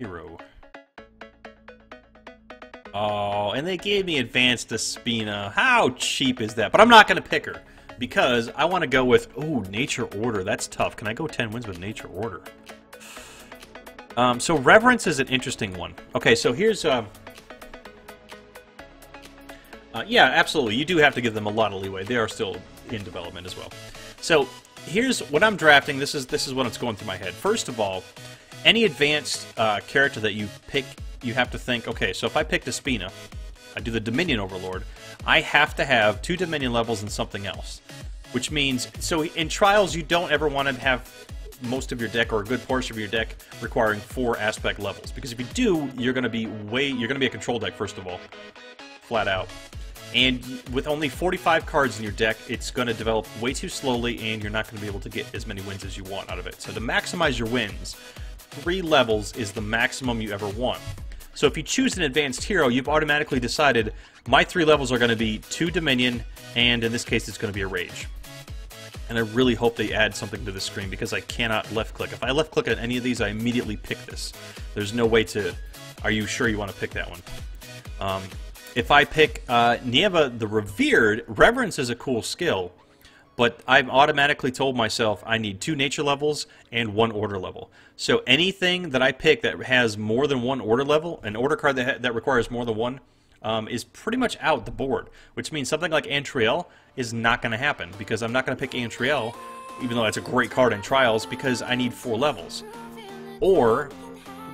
hero. Oh, and they gave me Advanced Despina. How cheap is that? But I'm not going to pick her, because I want to go with... Ooh, Nature Order. That's tough. Can I go 10 wins with Nature Order? So Reverence is an interesting one. Okay, so here's... yeah, absolutely. You do have to give them a lot of leeway. They are still in development as well. So here's what I'm drafting. This is what's going through my head. First of all, any advanced character that you pick, you have to think, okay, so if I pick Despina, I do the Dominion Overlord, I have to have 2 Dominion levels and something else. Which means, so in Trials, you don't ever want to have most of your deck, or a good portion of your deck, requiring 4 aspect levels. Because if you do, you're going to be a control deck, first of all. Flat out. And with only 45 cards in your deck, it's going to develop way too slowly, and you're not going to be able to get as many wins as you want out of it. So to maximize your wins, 3 levels is the maximum you ever want. So if you choose an advanced hero, you've automatically decided my 3 levels are going to be 2 Dominion, and in this case it's going to be a Rage. And I really hope they add something to the screen, because I cannot left-click. If I left-click on any of these, I immediately pick this. There's no way to... Are you sure you want to pick that one? If I pick Nieva the Revered, Reverence is a cool skill, but I've automatically told myself I need 2 nature levels and 1 order level. So anything that I pick that has more than 1 order level, an order card that requires more than 1, is pretty much out the board. Which means something like Antriel is not going to happen, because I'm not going to pick Antriel, even though that's a great card in Trials, because I need 4 levels. Or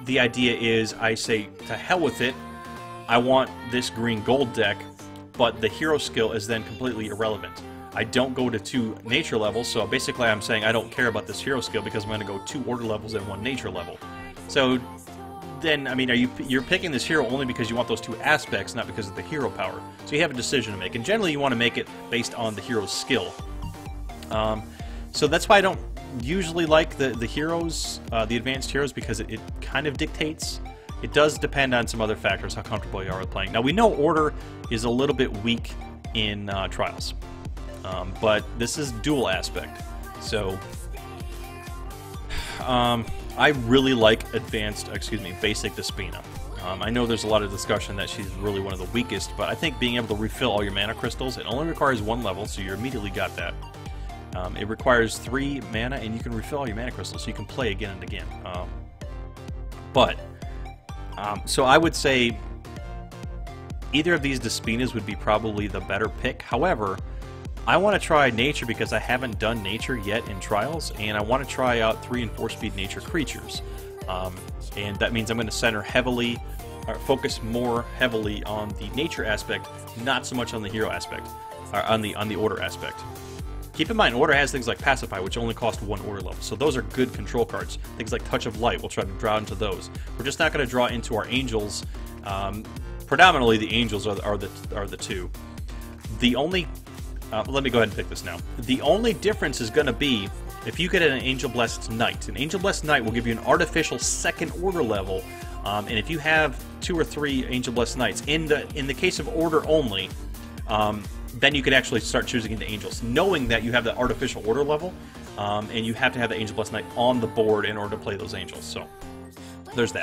the idea is I say, to hell with it, I want this green-gold deck, but the hero skill is then completely irrelevant. I don't go to 2 nature levels, so basically I'm saying I don't care about this hero skill because I'm going to go 2 order levels and 1 nature level. So then, I mean, you're picking this hero only because you want those 2 aspects, not because of the hero power. So you have a decision to make, and generally you want to make it based on the hero's skill. So that's why I don't usually like the heroes, the advanced heroes, because it kind of dictates. It does depend on some other factors, how comfortable you are with playing. Now, we know Order is a little bit weak in Trials, but this is dual aspect. So, I really like basic Despina. I know there's a lot of discussion that she's really one of the weakest, but I think being able to refill all your mana crystals, it only requires 1 level, so you immediately got that. It requires 3 mana, and you can refill all your mana crystals, so you can play again and again. So I would say either of these Despinas would be probably the better pick. However, I want to try Nature because I haven't done Nature yet in Trials, and I want to try out 3 and 4 speed Nature creatures. And that means I'm going to center heavily, or focus more heavily on the Nature aspect, not so much on the hero aspect, or on the Order aspect. Keep in mind, Order has things like Pacify, which only cost 1 order level, so those are good control cards. Things like Touch of Light, we'll try to draw into those. We're just not going to draw into our Angels. Predominantly, the Angels are the 2. The only... let me go ahead and pick this now. The only difference is going to be if you get an Angel Blessed Knight. An Angel Blessed Knight will give you an artificial 2nd order level, and if you have 2 or 3 Angel Blessed Knights, in the case of Order only, then you can actually start choosing into Angels, knowing that you have the artificial order level, and you have to have the Angel Blessed Knight on the board in order to play those Angels. So, there's that.